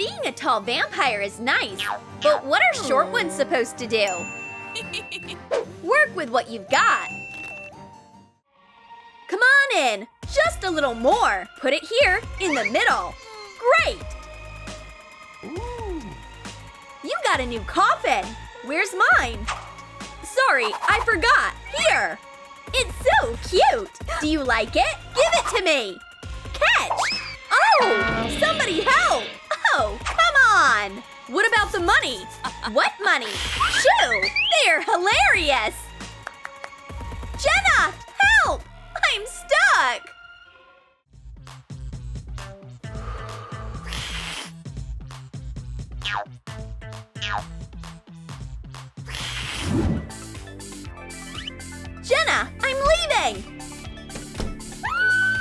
Being a tall vampire is nice, but what are short ones supposed to do? Work with what you've got. Come on in, just a little more. Put it here, in the middle. Great! You got a new coffin. Where's mine? Sorry, I forgot. Here. It's so cute. Do you like it? Give it to me. Catch! Oh, somebody help! Oh, come on! What about the money? What money? Shoo! They're hilarious! Jenna, help! I'm stuck! Jenna, I'm leaving!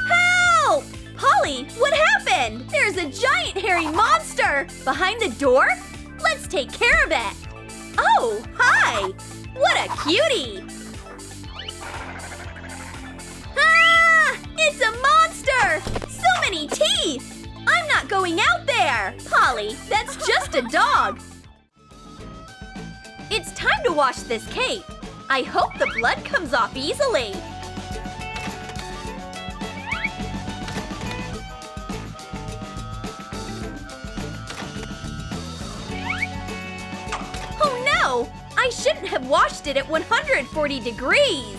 Help! Paulie, what happened? There's a giant hairy monster! Behind the door? Let's take care of it! Oh, hi! What a cutie! Ah! It's a monster! So many teeth! I'm not going out there! Paulie, that's just a dog! It's time to wash this cape. I hope the blood comes off easily. Oh no! I shouldn't have washed it at 140 degrees.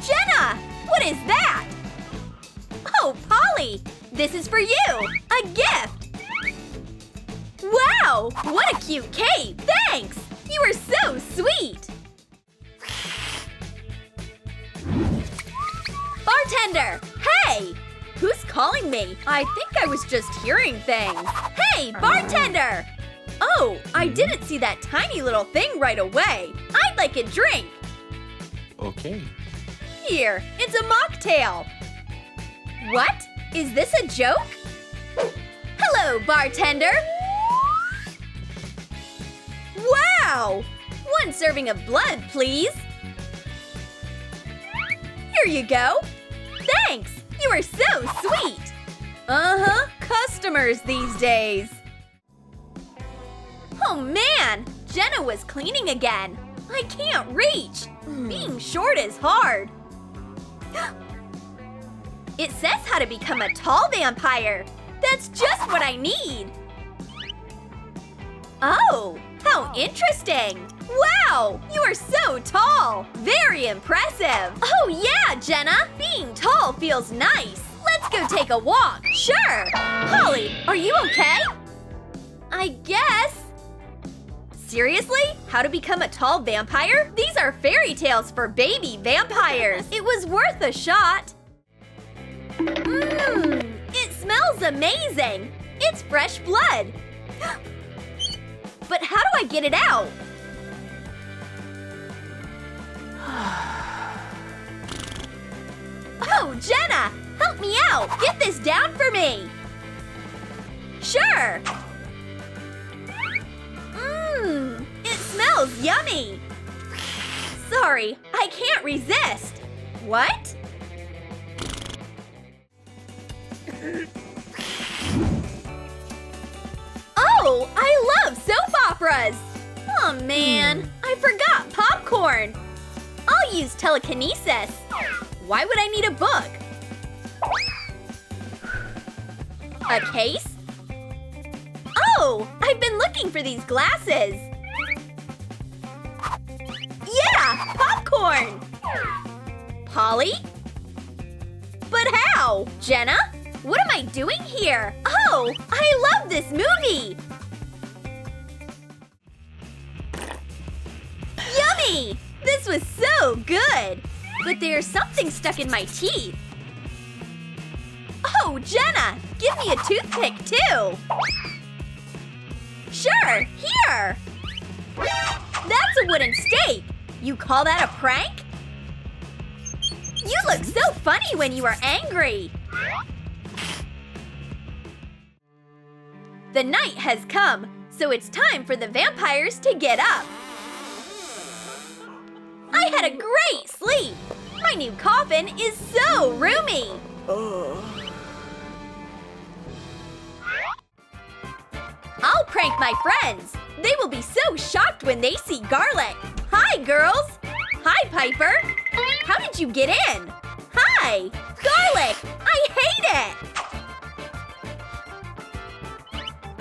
Jenna! What is that? Oh, Paulie! This is for you! A gift! Wow! What a cute cape! Thanks! You are so sweet! Bartender! Hey! Who's calling me? I think I was just hearing things. Hey, bartender! Oh, I didn't see that tiny little thing right away. I'd like a drink. Okay. Here, it's a mocktail. What? Is this a joke? Hello, bartender! Wow! One serving of blood, please. Here you go. Thanks! You are so sweet! Uh-huh, customers these days. Oh man! Jenna was cleaning again. I can't reach. Being short is hard. It says how to become a tall vampire. That's just what I need. Oh, how interesting. Wow, you are so tall. Very impressive. Oh yeah, Jenna. Being tall feels nice. Let's go take a walk. Sure. Paulie, are you okay? I guess. Seriously? How to become a tall vampire? These are fairy tales for baby vampires. It was worth a shot. It smells amazing. It's fresh blood. But how do I get it out? Oh, Jenna! Help me out! Get this down for me! Sure! It smells yummy! Sorry, I can't resist! What? Oh, I love soap operas! Oh man, I forgot popcorn! I'll use telekinesis. Why would I need a book? A case? Oh, I've been looking for these glasses. Yeah, popcorn! Paulie? But how? Jenna? What am I doing here? Oh, I love this movie! Yummy! This was so good! But there's something stuck in my teeth. Oh, Jenna! Give me a toothpick, too! Sure, here! That's a wooden stake! You call that a prank? You look so funny when you are angry! The night has come, so it's time for the vampires to get up. I had a great sleep! My new coffin is so roomy! prank my friends. They will be so shocked when they see garlic. Hi, girls. Hi, Piper. How did you get in? Hi. Garlic. I hate it.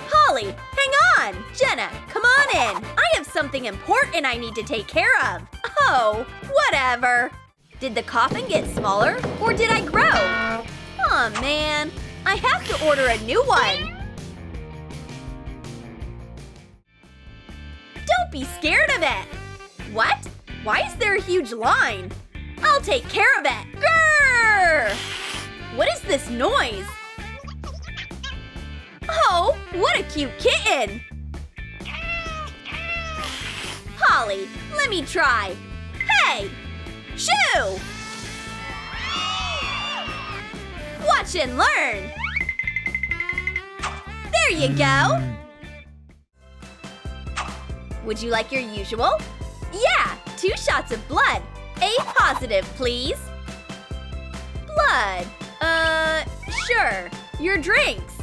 Paulie, hang on. Jenna, come on in. I have something important I need to take care of. Oh, whatever. Did the coffin get smaller or did I grow? Aw, man. I have to order a new one. Don't be scared of it. What? Why is there a huge line? I'll take care of it. Grrr! What is this noise? Oh, what a cute kitten. Paulie, let me try. Hey! Shoo! Watch and learn. There you go. Would you like your usual? Yeah, 2 shots of blood. A positive, please. Blood. Sure. Your drinks.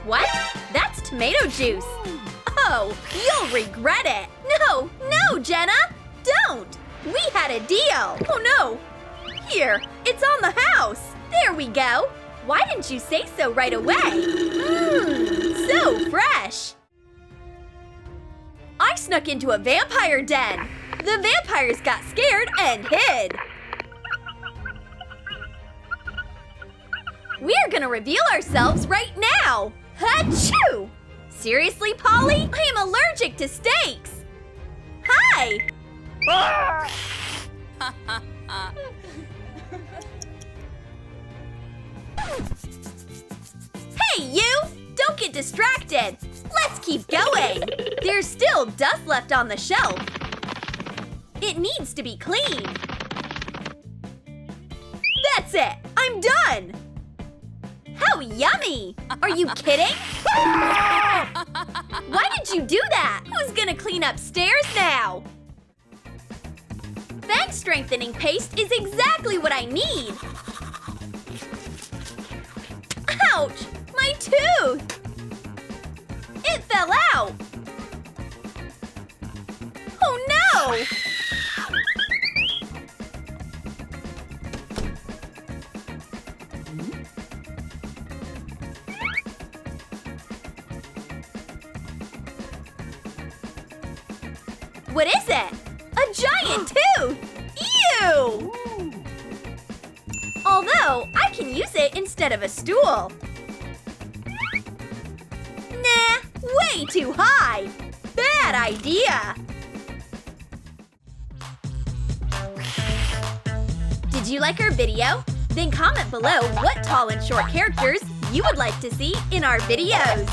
What? That's tomato juice. Oh, you'll regret it. No, Jenna. Don't. We had a deal. Oh, no. Here, it's on the house. There we go. Why didn't you say so right away? So fresh. I snuck into a vampire den. The vampires got scared and hid. We're gonna reveal ourselves right now. Achoo! Seriously, Paulie? I am allergic to steaks. Hi. Hey, you! Don't get distracted. Let's keep going. There's still dust left on the shelf. It needs to be cleaned. That's it. I'm done. How yummy! Are you kidding? Why did you do that? Who's gonna clean upstairs now? Fang strengthening paste is exactly what I need. Ouch! My tooth! It fell out! Oh no! What is it? A giant tooth! Ew! Although, I can use it instead of a stool. Nah, way too high. Bad idea. Did you like our video? Then comment below what tall and short characters you would like to see in our videos.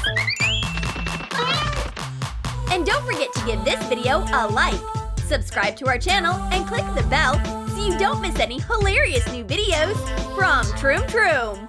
And don't forget to give this video a like. Subscribe to our channel and click the bell so you don't miss any hilarious new videos from Troom.